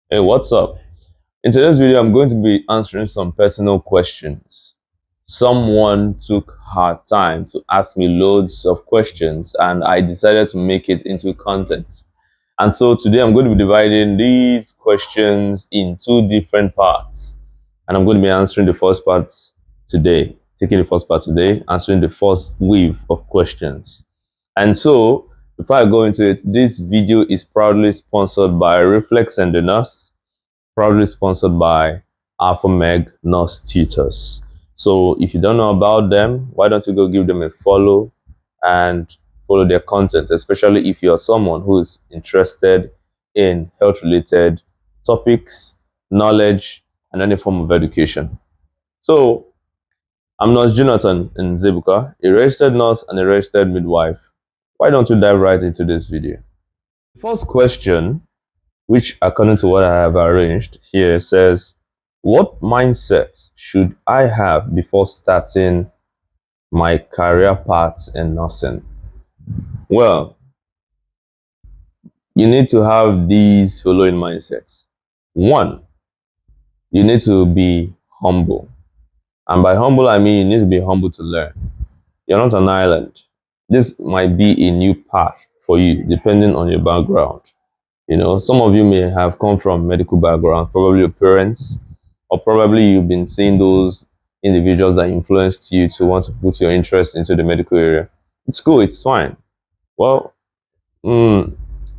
Hey, what's up? In today's video, I'm going to be answering some personal questions. Someone took her time to ask me loads of questions, and I decided to make it into content. And so today, I'm going to be dividing these questions in two different parts. And I'm going to be answering the first part today, taking the first part today, answering the first wave of questions. And so, before I go into it, this video is proudly sponsored by Reflex and the Nurse, proudly sponsored by Alpha Meg Nurse Tutors. So if you don't know about them, why don't you go give them a follow and follow their content, especially if you're someone who's interested in health-related topics, knowledge, and any form of education. So I'm Nurse Jonathan in Zebuka, a registered nurse and a registered midwife. Why don't you dive right into this video? First question, which according to what I have arranged here, says, what mindset should I have before starting my career path in nursing? Well, you need to have these following mindsets. One, you need to be humble. And by humble, I mean you need to be humble to learn. You're not an island. This might be a new path for you, depending on your background. You know, some of you may have come from medical backgrounds, probably your parents, or probably you've been seeing those individuals that influenced you to want to put your interest into the medical area. It's cool, it's fine. Well,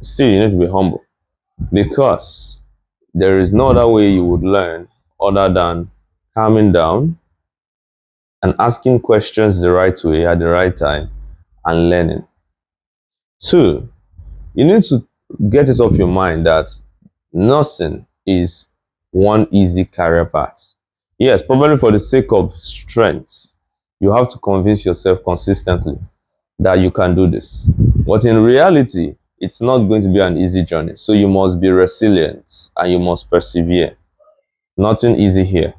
still you need to be humble because there is no other way you would learn other than calming down and asking questions the right way at the right time and learning. Two, you need to get it off your mind that nursing is one easy career path. Yes, probably for the sake of strength, you have to convince yourself consistently that you can do this. But in reality, it's not going to be an easy journey. So you must be resilient and you must persevere. Nothing easy here.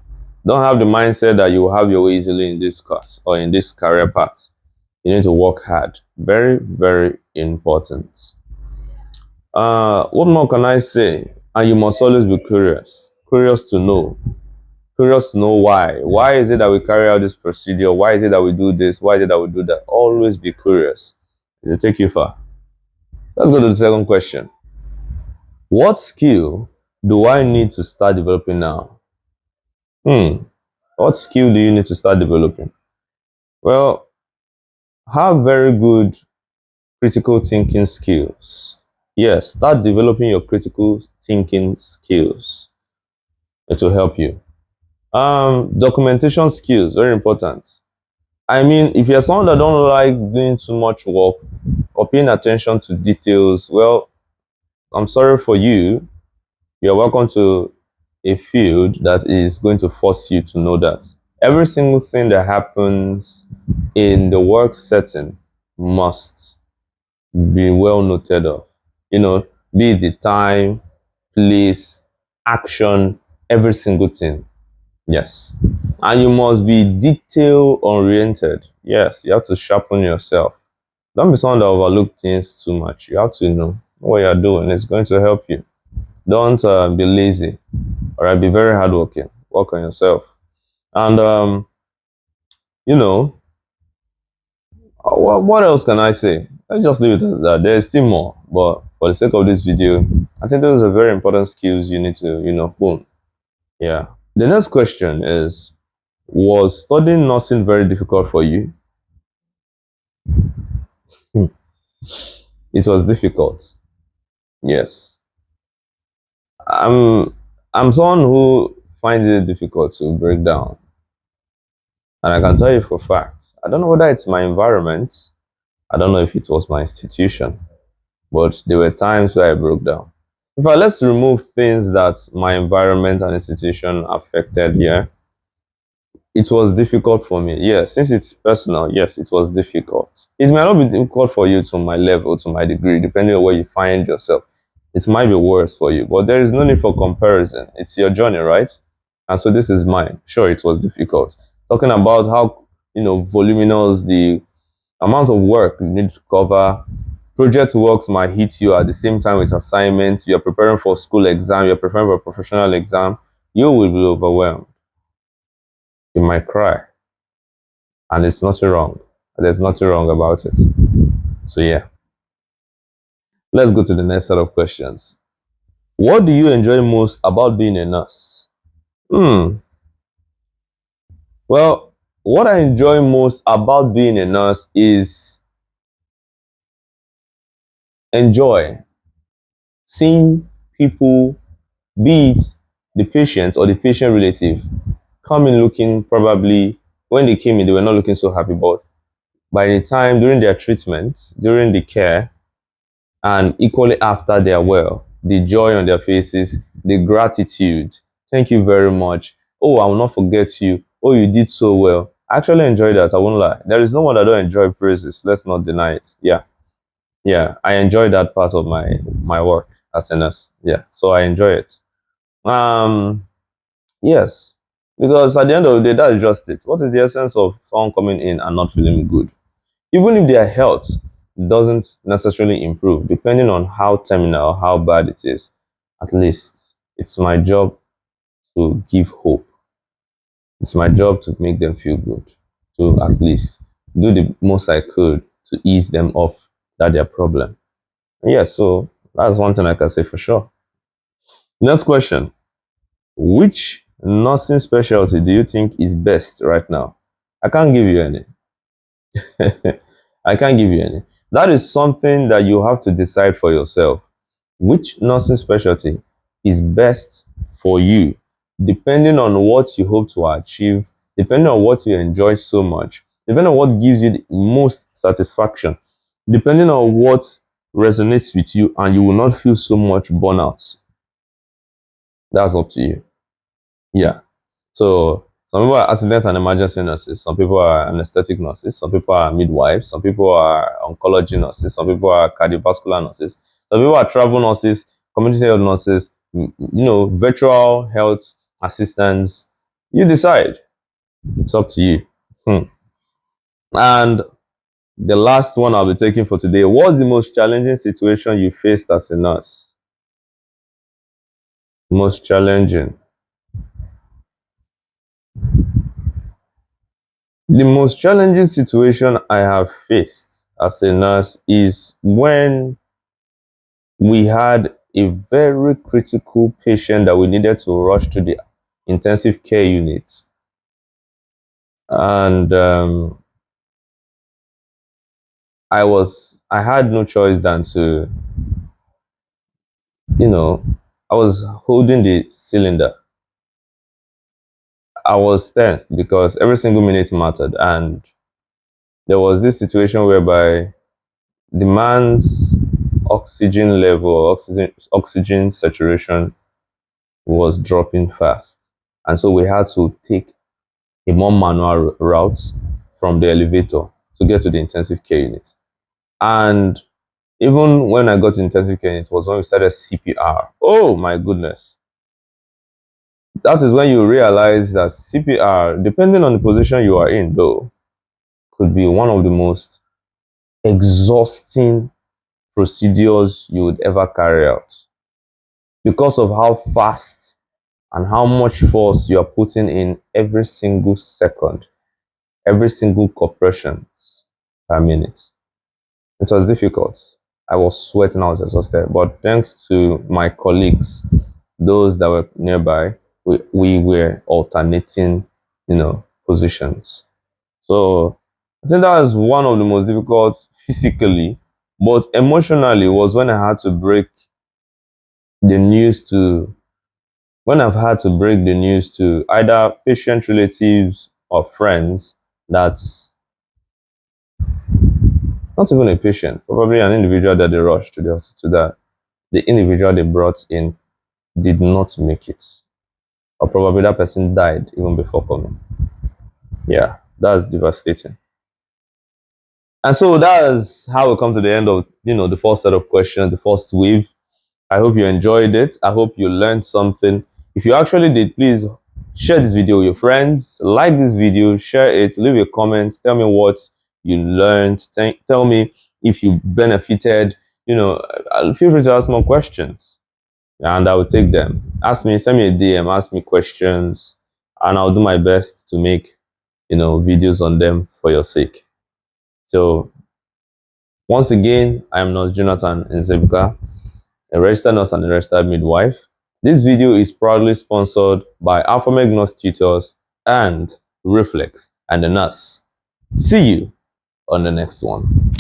Don't have the mindset that you will have your way easily in this course or in this career path. You need to work hard. Very, very important. What more can I say? And you must always be curious. Curious to know. Curious to know why. Why is it that we carry out this procedure? Why is it that we do this? Why is it that we do that? Always be curious. It'll take you far. Let's go to the second question. What skill do I need to start developing now? What skill do you need to start developing? Well, have very good critical thinking skills. Yes, start developing your critical thinking skills. It will help you. Documentation skills, very important. I mean, if you're someone that don't like doing too much work or paying attention to details, well, I'm sorry for you. You're welcome to a field that is going to force you to know that every single thing that happens in the work setting must be well noted of. You know, be it the time, place, action, every single thing. Yes. And you must be detail oriented. Yes, you have to sharpen yourself. Don't be someone that overlook things too much. You have to know what you're doing. It's going to help you. Don't be lazy. All right, be very hardworking. Work on yourself. And you know, what else can I say? Let's just leave it as that. There is still more, but for the sake of this video, I think those are very important skills you need to, hone. Yeah. The next question is, was studying nursing very difficult for you? Hmm. It was difficult. Yes. I'm someone who finds it difficult to break down. And I can tell you for a fact, I don't know whether it's my environment, I don't know if it was my institution, but there were times where I broke down. In fact, let's remove things that my environment and institution affected here. It was difficult for me. Yes, since it's personal, yes, it was difficult. It might not be difficult for you to my level, to my degree, depending on where you find yourself. It might be worse for you, but there is no need for comparison. It's your journey, right? And so this is mine. Sure, it was difficult. Talking about how, voluminous the amount of work you need to cover, Project works might hit you at the same time with assignments. You're preparing for school exam, you're preparing for a professional exam. You will be overwhelmed. You might cry. And it's nothing wrong. There's nothing wrong about it. So yeah. Let's go to the next set of questions. What do you enjoy most about being a nurse? Hmm. Well, what I enjoy most about being a nurse is enjoy seeing people, be it the patient or the patient relative, come in looking probably when they came in, they were not looking so happy, but by the time during their treatment, during the care, and equally after they are well, the joy on their faces, the gratitude. Thank you very much. Oh, I will not forget you. Oh, you did so well. I actually enjoy that. I won't lie. There is no one that don't enjoy praises. Let's not deny it. Yeah, yeah. I enjoy that part of my work as a nurse. Yeah, so I enjoy it. Um, yes, because at the end of the day, that's just it. What is the essence of someone coming in and not feeling good? Even if their health doesn't necessarily improve, depending on how terminal, how bad it is, at least it's my job to give hope. It's my job to make them feel good, to at least do the most I could to ease them off that their problem. Yeah, so that's one thing I can say for sure. Next question. Which nursing specialty do you think is best right now? I can't give you any. I can't give you any. That is something that you have to decide for yourself. Which nursing specialty is best for you, depending on what you hope to achieve, depending on what you enjoy so much, depending on what gives you the most satisfaction, depending on what resonates with you, and you will not feel so much burnout. That's up to you. Yeah. So some people are accident and emergency nurses, some people are anesthetic nurses, some people are midwives, some people are oncology nurses, some people are cardiovascular nurses, some people are travel nurses, community health nurses, virtual health assistants. You decide. It's up to you. Hmm. And the last one I'll be taking for today. What's the most challenging situation you faced as a nurse? Most challenging. The most challenging situation I have faced as a nurse is when we had a very critical patient that we needed to rush to the intensive care unit. And I had no choice than to, you know, I was holding the cylinder. I was tensed because every single minute mattered. And there was this situation whereby the man's oxygen level, oxygen saturation was dropping fast. And so we had to take a more manual route from the elevator to get to the intensive care unit. And even when I got to intensive care unit, it was when we started CPR. Oh my goodness. That is when you realize that CPR, depending on the position you are in, though, could be one of the most exhausting procedures you would ever carry out because of how fast and how much force you are putting in every single second, every single compressions per minute. It was difficult. I was sweating, I was exhausted. But thanks to my colleagues, those that were nearby, we were alternating, positions. So I think that was one of the most difficult physically, but emotionally was when I had to break the news to when I've had to break the news to either patient relatives or friends that not even a patient, probably an individual that they rushed to the hospital that the individual they brought in did not make it. Or probably that person died even before coming. Yeah, that's devastating. And so that's how we come to the end of the first set of questions, the first wave. I hope you enjoyed it. I hope you learned something. If you actually did, please share this video with your friends. Like this video, share it, leave a comment, tell me what you learned. Tell me if you benefited, feel free to ask more questions and I will take them. Send me a DM, ask me questions, and I'll do my best to make, videos on them for your sake. So once again, I am Nurse Jonathan Nzebuka, a registered nurse and a registered midwife. This video is proudly sponsored by Alphameg Nurse Tutors and Reflex and the Nurse. See you on the next one.